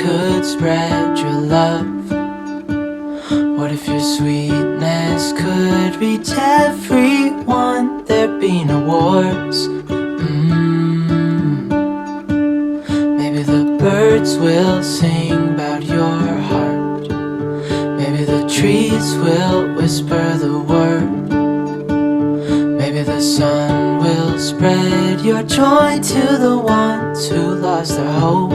could spread your love? What if your sweetness could reach everyone? There'd be no wars. Maybe the birds will sing about your heart. Maybe the trees will whisper the word. Maybe the sun will spread your joy to the ones who lost their hope.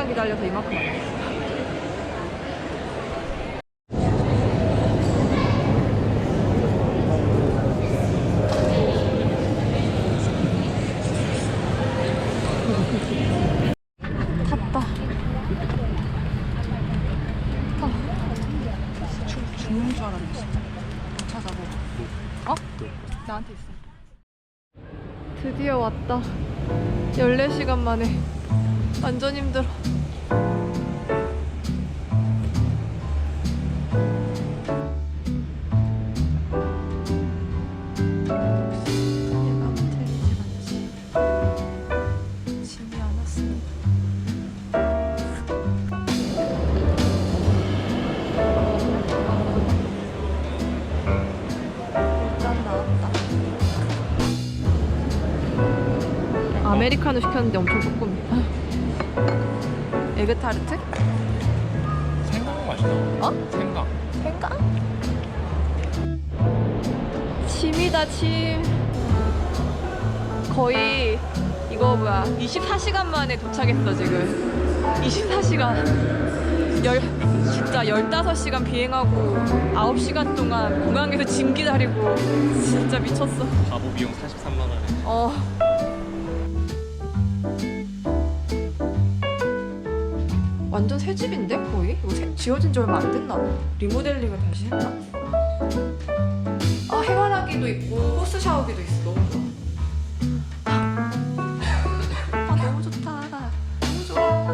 기다려서 이만큼 왔어. 탔다. 죽는 줄 알았네 진짜. 못 찾아보고. 어? 나한테 있어. 드디어 왔다. 14시간 만에. 완전 힘들어. 아메리카노 시켰는데 엄청 조금. 에그타르트? 생강 맛이다. 어? 생강. 생강? 짐이다 짐. 거의 이거 뭐야 24시간 만에 도착했어 지금. 24시간 진짜 15시간 비행하고 9시간 동안 공항에서 짐 기다리고 진짜 미쳤어. 바보 비용 43만 원에. 완전 새 집인데 거의? 이거 지어진 지 얼마 안 됐나? 리모델링을 다시 했나? 아 해바라기도 있고 호스 샤워기도 있어. 너무 좋아. 아 너무 좋다. 너무 좋아.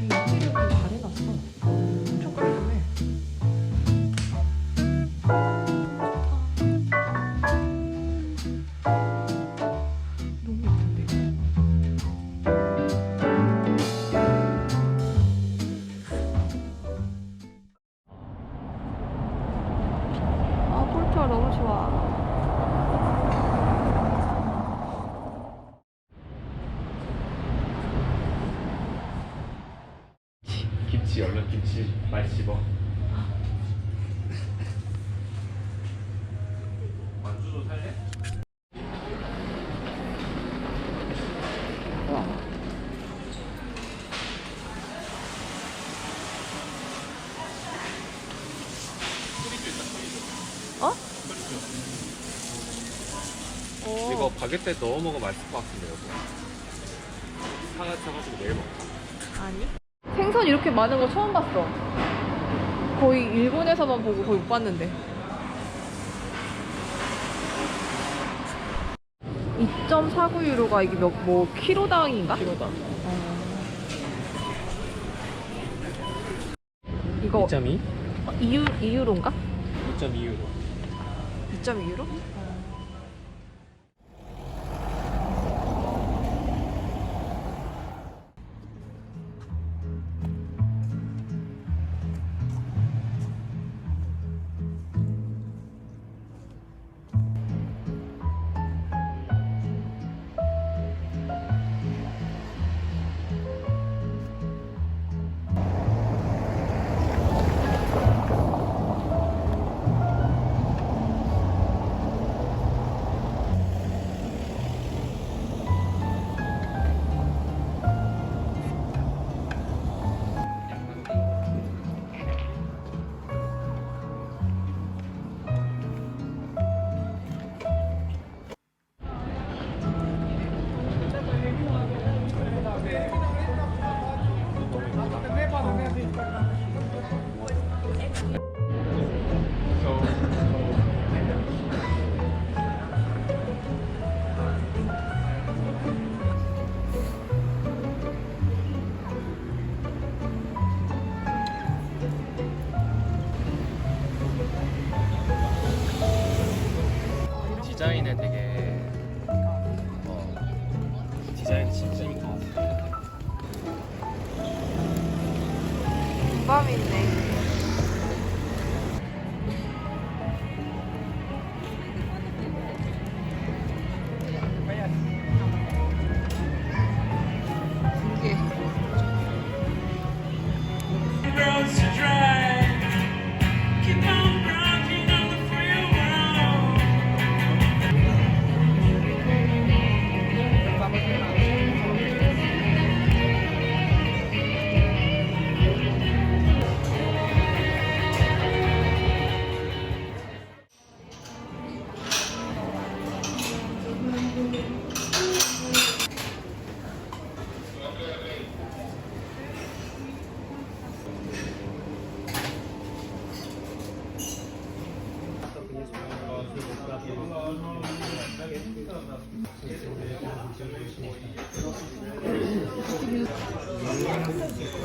인테리어를 잘 해놨어. 엄청 깔끔해. 너무 좋아. 김치 얼른 김치 많이 집어. 만주도 살래? 어? 이거 바게트에 넣어 먹으면 맛있을 것 같은데 여보. 사과 사가지고 내일 먹자. 아니. 생선 이렇게 많은 거 처음 봤어. 거의 일본에서만 보고 거의 못 봤는데. 2.49유로가 이게 뭐 키로당인가? 키로당. 이거 2.2? 2유로인가? 2.2유로. 2.2유로? 디자인이 진심인 것 같아요. 밤이 있네.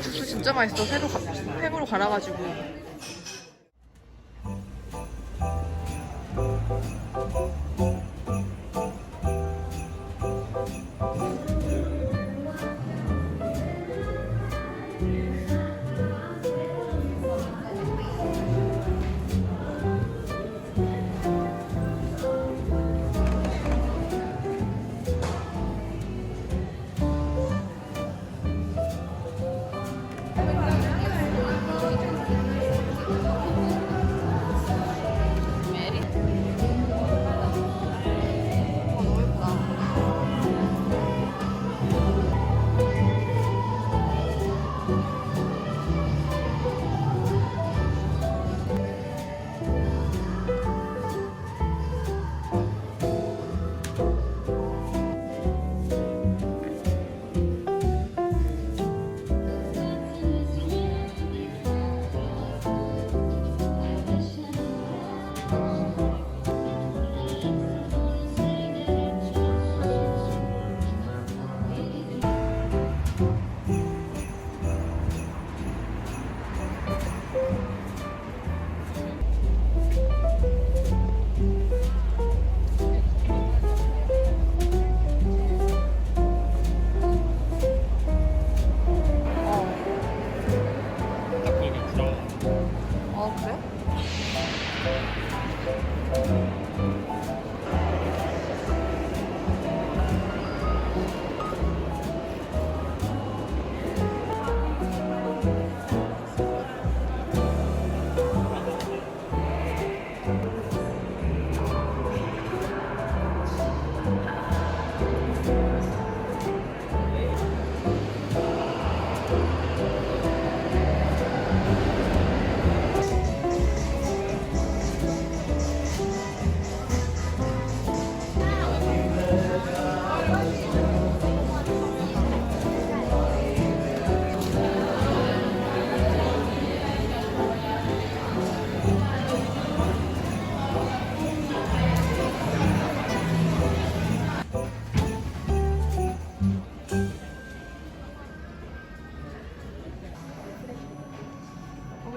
국수 진짜 맛있어. 햄으로 갈아가지고.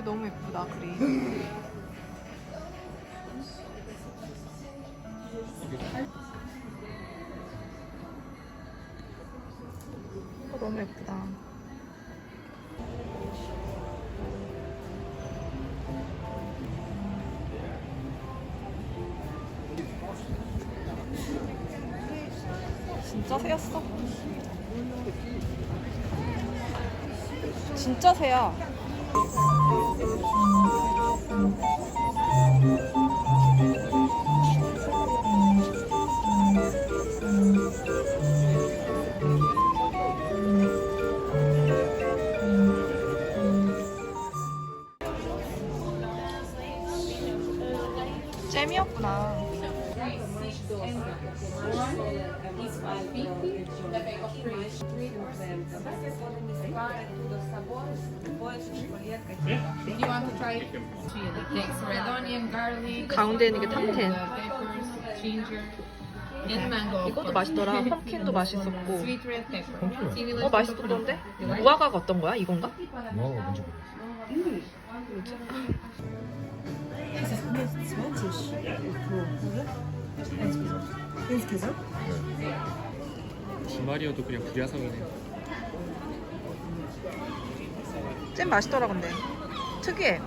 너무 예쁘다 그림. 너무 예쁘다. 진짜 새였어? 진짜 새야. 잼이었구나. You want to try chili? Takes red onion, garlic, 가운데 있는 게 탐텐. peppers, ginger, and mango. 이것도 맛있더라. 펌킨도 맛있었고. Sweet red pepper. Chili 어 맛있었던데? 무화과가 어떤 거야? 이건가? 뭐가 뭔지 모르겠어. 주말이어도 그냥 불야성이네. 잼 맛있더라 근데 특이해.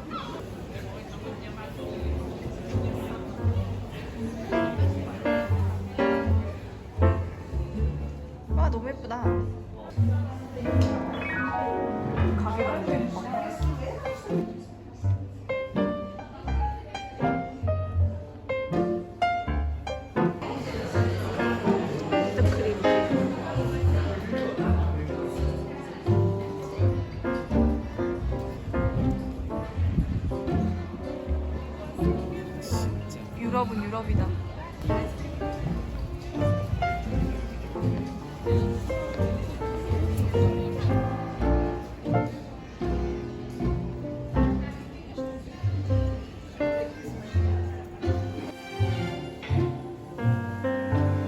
와 너무 예쁘다. 가게가 너무 예뻐. 크림. 유럽은 유럽이다.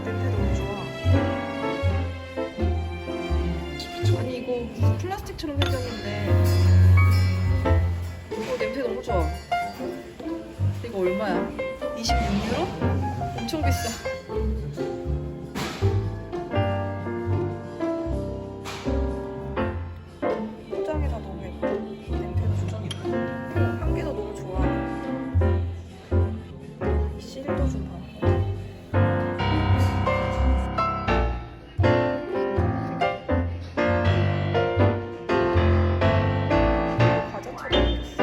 냄새 너무 좋아. 아니 이거 무슨 플라스틱처럼 생겼는데 냄새 너무 좋아. 이거 얼마야? 26유로? 엄청 비싸. 포장이 다 너무 예뻐. 냄새도 포장이다. 향기도 너무 좋아. 실도 좀 봐. 과자처럼 생겼어.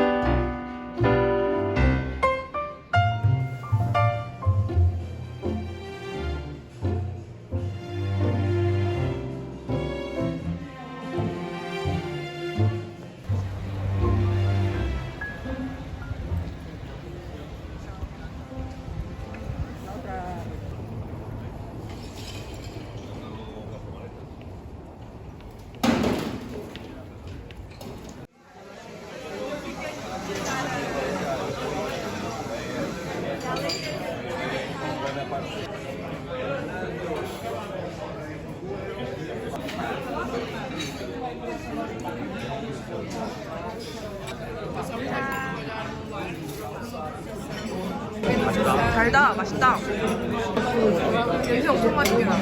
달다. 맛있다. 냄새 엄청 맛있게 나.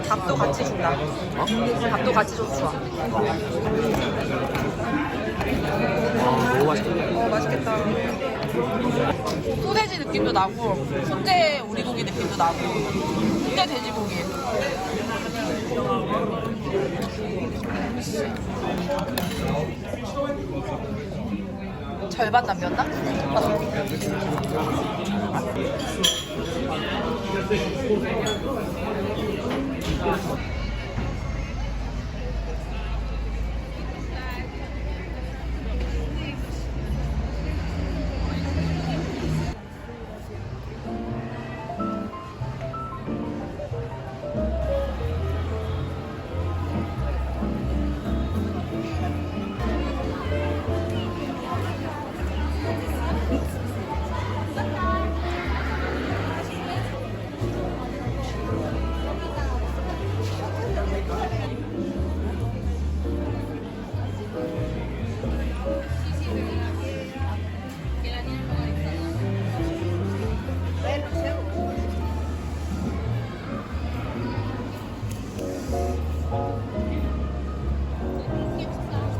밥도 같이 준다. 밥도 같이 줘서 좋아. 너무 맛있겠다. 맛있겠다. 소세지 느낌도 나고, 훈제 오리고기 느낌도 나고, 훈제 돼지고기. 절반 남겼나?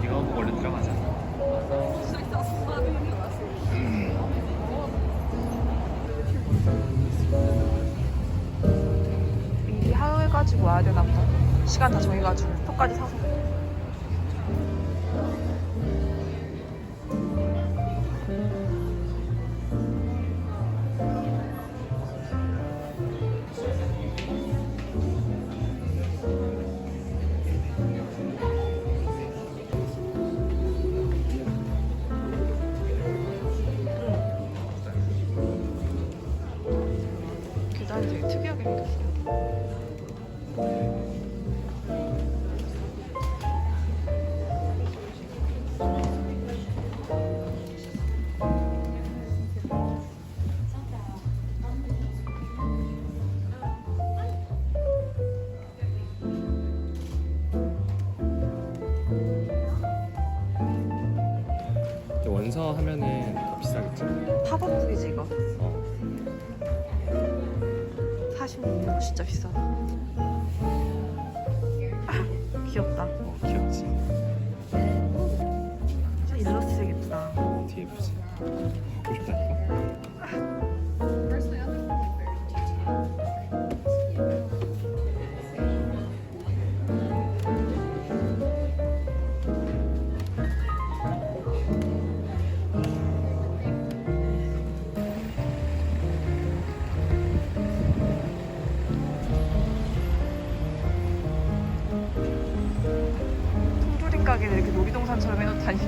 이거 한번 얼른 들어가자. 미리 하루해가지고 와야 되나 보다. 시간 다 정해가지고 표까지 사서. 계단이 되게 특이하게 생겼어. 근데 원서 하면은 더 비싸겠지. 팝업북이지 이거. 어. 46만 원 진짜 비싸다. 아, 귀엽다. 귀엽지. 진짜 일러스트 예쁘다. 뒤에 보지. 보고 싶다 이거. 통조림 가게를 이렇게 놀이동산처럼 해놓다니.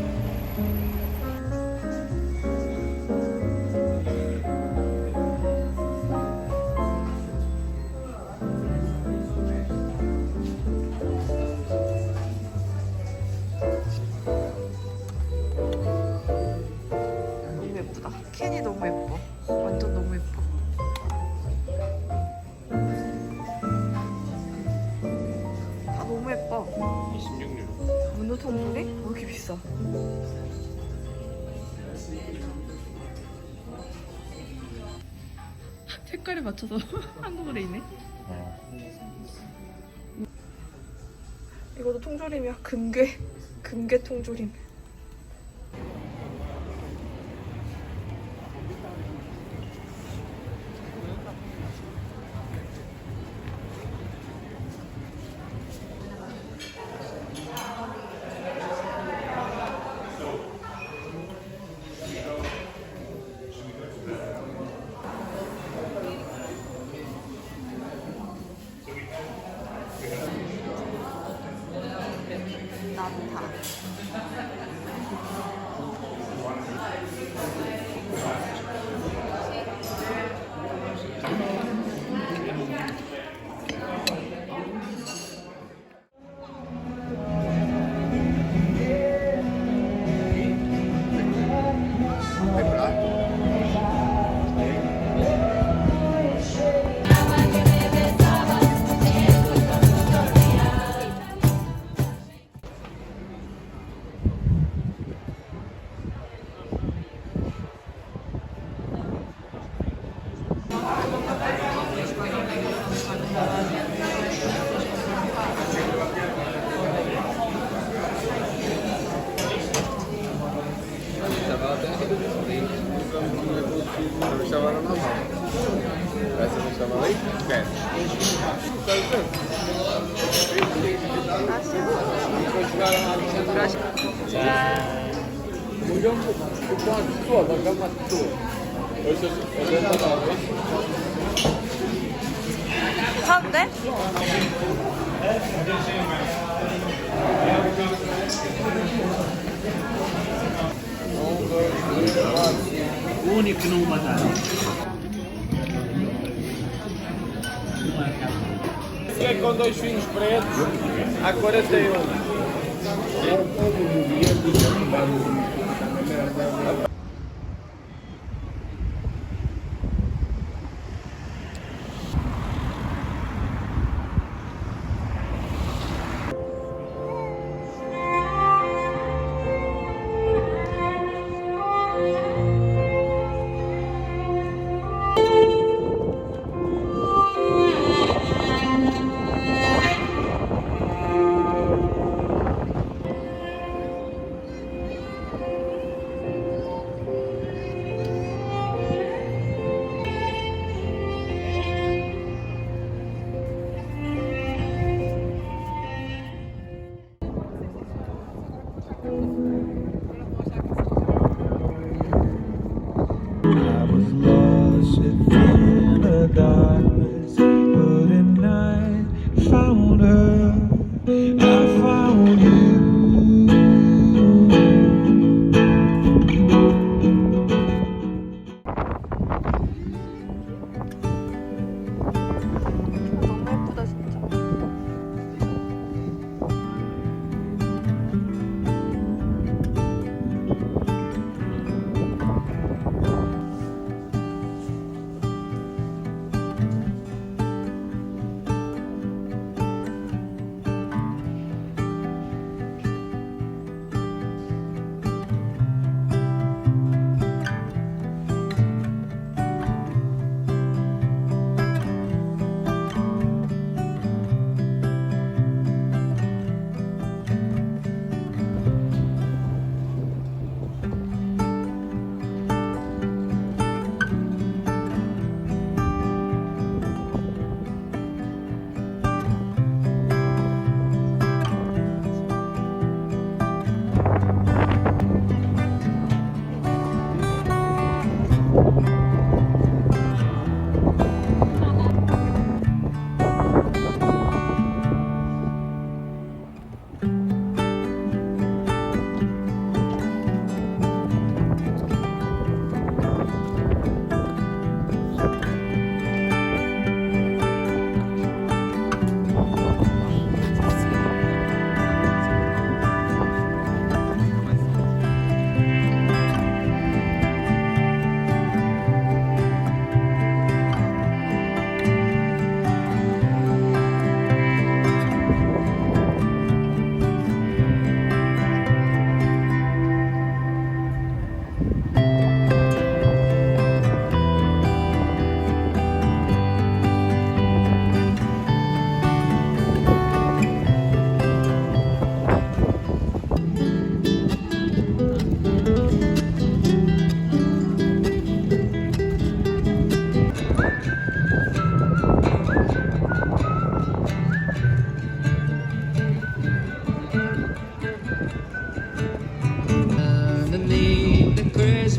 너무 예쁘다. 캔이 너무 예뻐. 완전 너무 예뻐. 다 너무 예뻐. 26유로. 문어 통조림? 왜 이렇게 비싸? 색깔에 맞춰서 한국어로 돼 있네. 이것도 통조림이야. 금괴 통조림. 나무다. 사도 돼? único que não mataram. É com dois finos pretos a 41.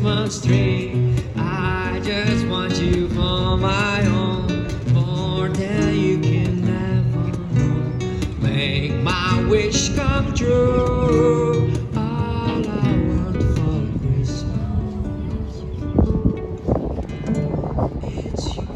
Christmas tree. I just want you for my own, more than you can ever know. Make my wish come true. All I want for Christmas is you.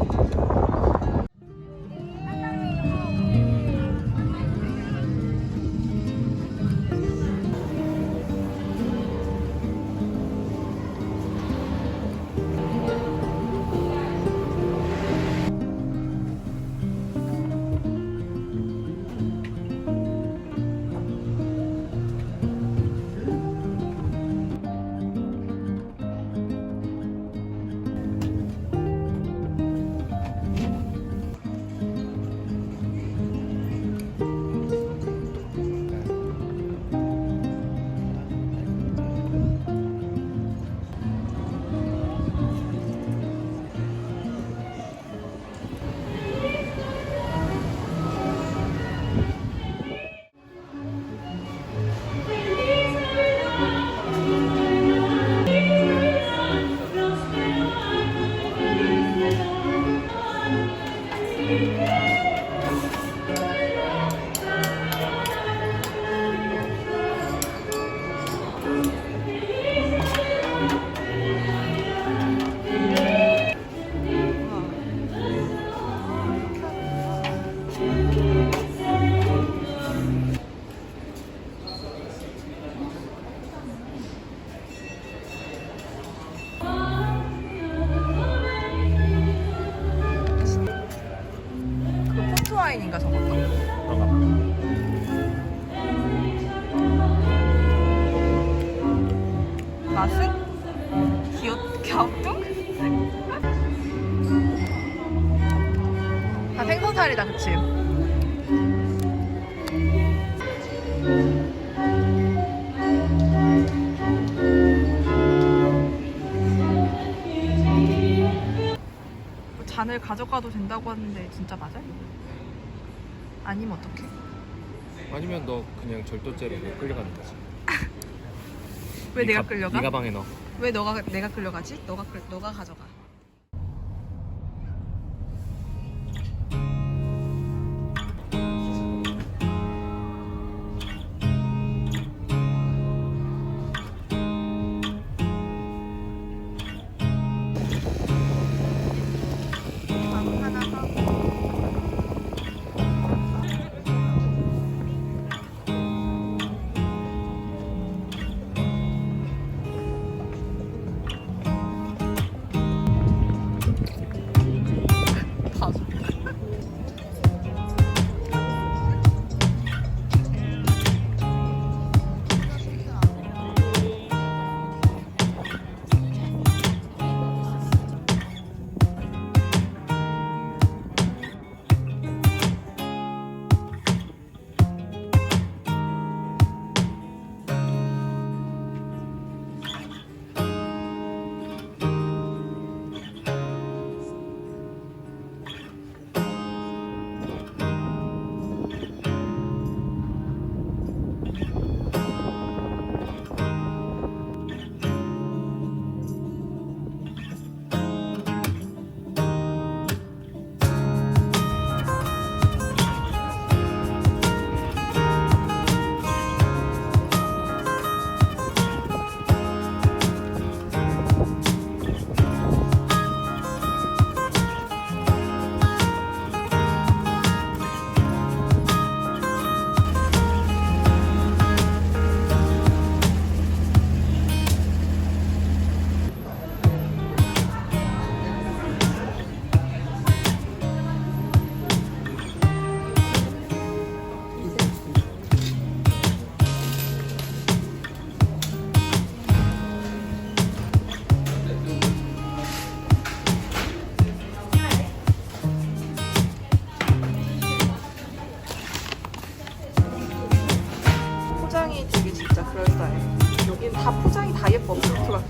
그 포트와인인가 저것도? 맛은? 갸우뚱? 다 생선살이다 그치? 잔을 가져가도 된다고 하는데 진짜 맞아요? 아니면 어떡해? 아니면 너 그냥 절도죄로 끌려가는 거지. 왜 내가 끌려가? 네 가방에 넣어. 왜 내가 끌려가지? 너가 가져가. 밥 하나 사고. 포장이 되게 진짜 그럴싸해. 여긴 다 포장이 다 예뻐. 그렇더라.